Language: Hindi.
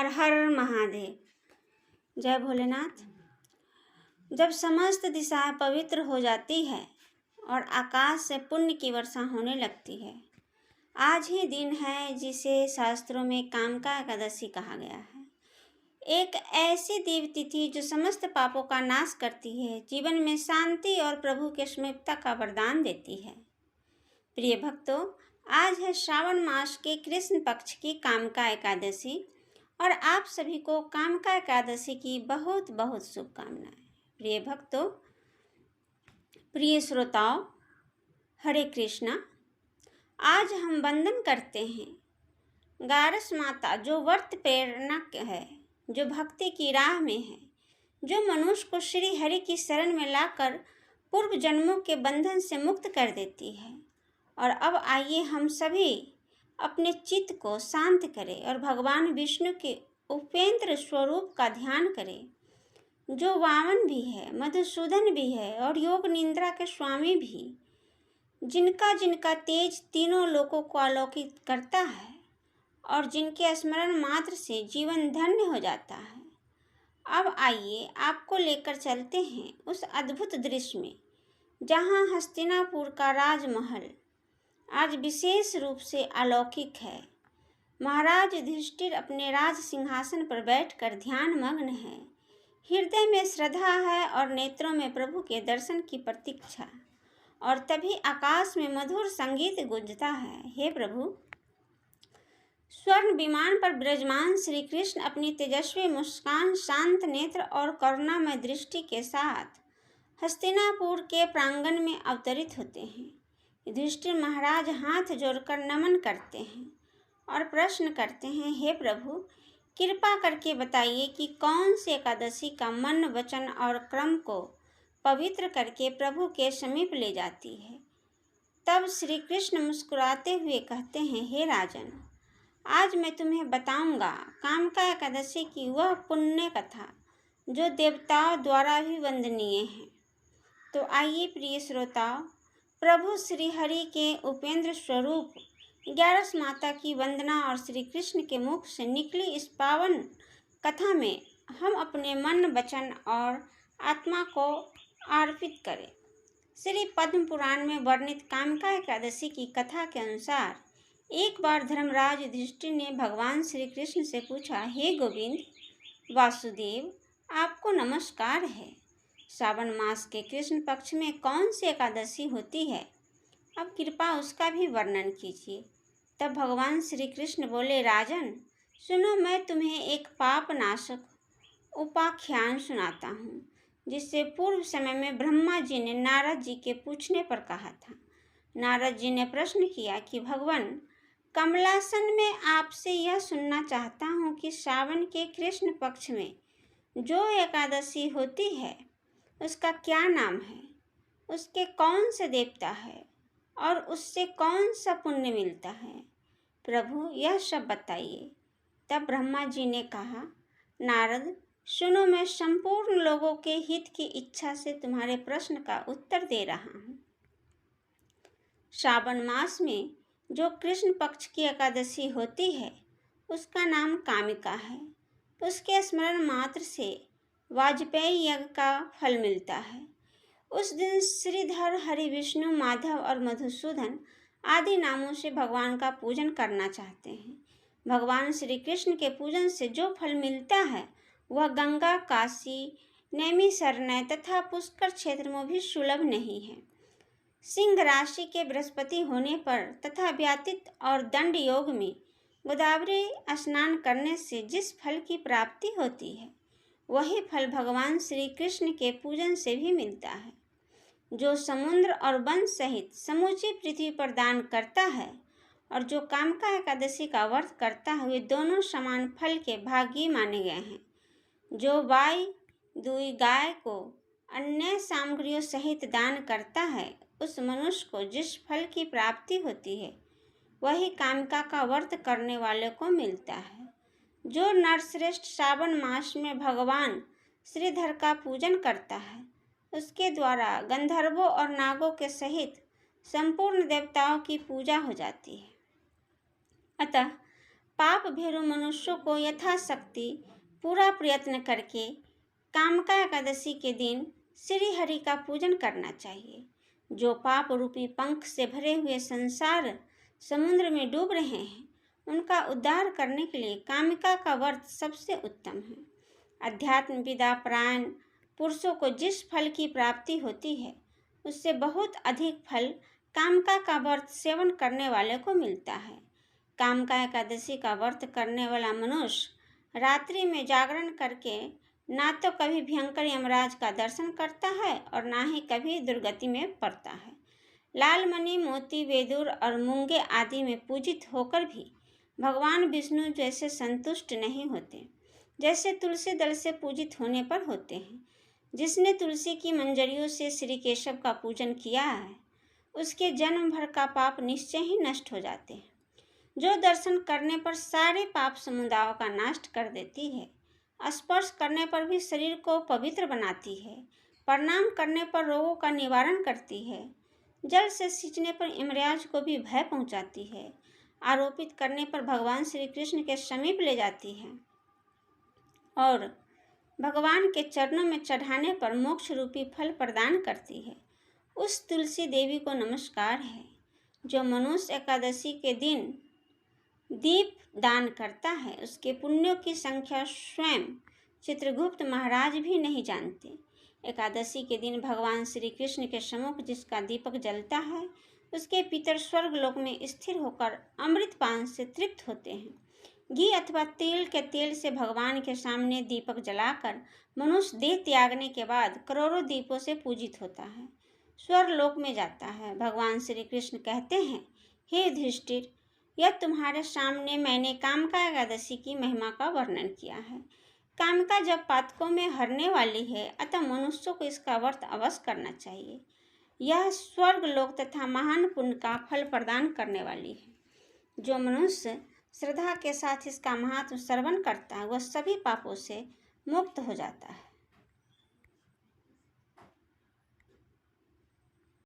हर हर महादेव। जय भोलेनाथ। जब समस्त दिशाएं पवित्र हो जाती है और आकाश से पुण्य की वर्षा होने लगती है, आज ही दिन है जिसे शास्त्रों में कामका एकादशी कहा गया है। एक ऐसी दिव्य तिथि जो समस्त पापों का नाश करती है, जीवन में शांति और प्रभु के समीपता का वरदान देती है। प्रिय भक्तों, आज है श्रावण मास के कृष्ण पक्ष की कामका एकादशी और आप सभी को कामका एकादशी की बहुत बहुत शुभकामनाएं। प्रिय भक्तों, प्रिय श्रोताओं, हरे कृष्णा। आज हम वंदन करते हैं गारस माता, जो व्रत प्रेरणा है, जो भक्ति की राह में है, जो मनुष्य को श्री हरि की शरण में लाकर पूर्व जन्मों के बंधन से मुक्त कर देती है। और अब आइए हम सभी अपने चित्त को शांत करें और भगवान विष्णु के उपेंद्र स्वरूप का ध्यान करें, जो वामन भी है, मधुसूदन भी है और योग निद्रा के स्वामी भी, जिनका जिनका तेज तीनों लोकों को अलौकित करता है और जिनके स्मरण मात्र से जीवन धन्य हो जाता है। अब आइए आपको लेकर चलते हैं उस अद्भुत दृश्य में, जहाँ हस्तिनापुर का राजमहल आज विशेष रूप से अलौकिक है। महाराज युधिष्ठिर अपने राज सिंहासन पर बैठकर ध्यान मग्न है। हृदय में श्रद्धा है और नेत्रों में प्रभु के दर्शन की प्रतीक्षा। और तभी आकाश में मधुर संगीत गूंजता है। हे प्रभु, स्वर्ण विमान पर विराजमान श्री कृष्ण अपनी तेजस्वी मुस्कान, शांत नेत्र और करुणामय दृष्टि के साथ हस्तिनापुर के प्रांगण में अवतरित होते हैं। युधिष्ठिर महाराज हाथ जोड़कर नमन करते हैं और प्रश्न करते हैं, हे प्रभु, कृपा करके बताइए कि कौन सी एकादशी का मन, वचन और कर्म को पवित्र करके प्रभु के समीप ले जाती है। तब श्री कृष्ण मुस्कुराते हुए कहते हैं, हे राजन, आज मैं तुम्हें बताऊंगा कामका एकादशी की वह पुण्य कथा जो देवताओं द्वारा भी वंदनीय है। तो आइए प्रिय श्रोताओं, प्रभु श्री हरि के उपेंद्र स्वरूप ग्यारस माता की वंदना और श्री कृष्ण के मुख से निकली इस पावन कथा में हम अपने मन, वचन और आत्मा को अर्पित करें। श्री पद्म पुराण में वर्णित कामका एकादशी की कथा के अनुसार एक बार धर्मराज युधिष्ठिर ने भगवान श्री कृष्ण से पूछा, हे गोविंद वासुदेव, आपको नमस्कार है। श्रावण मास के कृष्ण पक्ष में कौन सी एकादशी होती है? अब कृपा उसका भी वर्णन कीजिए। तब भगवान श्री कृष्ण बोले, राजन सुनो, मैं तुम्हें एक पाप नाशक उपाख्यान सुनाता हूँ, जिससे पूर्व समय में ब्रह्मा जी ने नारद जी के पूछने पर कहा था। नारद जी ने प्रश्न किया कि भगवान, कमलासन में आपसे यह सुनना चाहता हूँ कि श्रावण के कृष्ण पक्ष में जो एकादशी होती है उसका क्या नाम है, उसके कौन से देवता है और उससे कौन सा पुण्य मिलता है? प्रभु, यह सब बताइए। तब ब्रह्मा जी ने कहा, नारद सुनो, मैं संपूर्ण लोगों के हित की इच्छा से तुम्हारे प्रश्न का उत्तर दे रहा हूँ। श्रावण मास में जो कृष्ण पक्ष की एकादशी होती है उसका नाम कामिका है। उसके स्मरण मात्र से वाजपेयी यज्ञ का फल मिलता है। उस दिन श्रीधर, हरि, विष्णु, माधव और मधुसूदन आदि नामों से भगवान का पूजन करना चाहते हैं। भगवान श्री कृष्ण के पूजन से जो फल मिलता है वह गंगा, काशी, नैमिषारण्य तथा पुष्कर क्षेत्र में भी सुलभ नहीं है। सिंह राशि के बृहस्पति होने पर तथा व्यातित और दंड योग में गोदावरी स्नान करने से जिस फल की प्राप्ति होती है वही फल भगवान श्री कृष्ण के पूजन से भी मिलता है। जो समुद्र और वन सहित समूची पृथ्वी पर दान करता है और जो कामका एकादशी का व्रत करता है, वे दोनों समान फल के भागी माने गए हैं। जो गाय, दूध, गाय को अन्य सामग्रियों सहित दान करता है, उस मनुष्य को जिस फल की प्राप्ति होती है वही कामका का व्रत करने वाले को मिलता है। जो नरश्रेष्ठ श्रावण मास में भगवान श्रीधर का पूजन करता है उसके द्वारा गंधर्वों और नागों के सहित संपूर्ण देवताओं की पूजा हो जाती है। अतः पाप भीरु मनुष्यों को यथाशक्ति पूरा प्रयत्न करके कामका एकादशी के दिन श्री हरि का पूजन करना चाहिए। जो पाप रूपी पंख से भरे हुए संसार समुद्र में डूब रहे हैं, उनका उद्धार करने के लिए कामिका का व्रत सबसे उत्तम है। अध्यात्म विदा परायण पुरुषों को जिस फल की प्राप्ति होती है, उससे बहुत अधिक फल कामका का व्रत सेवन करने वाले को मिलता है। कामका एकादशी का व्रत करने वाला मनुष्य रात्रि में जागरण करके ना तो कभी भयंकर यमराज का दर्शन करता है और ना ही कभी दुर्गति में पड़ता है। लाल मणि, मोती, वेदुर और मूंगे आदि में पूजित होकर भी भगवान विष्णु जैसे संतुष्ट नहीं होते, जैसे तुलसी दल से पूजित होने पर होते हैं। जिसने तुलसी की मंजरियों से श्री केशव का पूजन किया है, उसके जन्म भर का पाप निश्चय ही नष्ट हो जाते हैं। जो दर्शन करने पर सारे पाप समुदायों का नाश कर देती है, स्पर्श करने पर भी शरीर को पवित्र बनाती है, प्रणाम करने पर रोगों का निवारण करती है, जल से सींचने पर यमराज को भी भय पहुंचाती है, आरोपित करने पर भगवान श्री कृष्ण के समीप ले जाती है और भगवान के चरणों में चढ़ाने पर मोक्ष रूपी फल प्रदान करती है, उस तुलसी देवी को नमस्कार है। जो मनुष्य एकादशी के दिन दीप दान करता है, उसके पुण्यों की संख्या स्वयं चित्रगुप्त महाराज भी नहीं जानते। एकादशी के दिन भगवान श्री कृष्ण के सम्मुख जिसका दीपक जलता है, उसके पितर स्वर्ग लोक में स्थिर होकर अमृतपान से तृप्त होते हैं। घी अथवा तेल के तेल से भगवान के सामने दीपक जलाकर मनुष्य देह त्यागने के बाद करोड़ों दीपों से पूजित होता है, स्वर्ग लोक में जाता है। भगवान श्री कृष्ण कहते हैं, हे युधिष्ठिर, यह तुम्हारे सामने मैंने कामका एकादशी की महिमा का वर्णन किया है। कामका जब पातकों में हरने वाली है, अतः मनुष्यों को इसका व्रत अवश्य करना चाहिए। यह स्वर्ग लोक तथा महान पुण्य का फल प्रदान करने वाली है। जो मनुष्य श्रद्धा के साथ इसका महात्म श्रवण करता है, वह सभी पापों से मुक्त हो जाता है।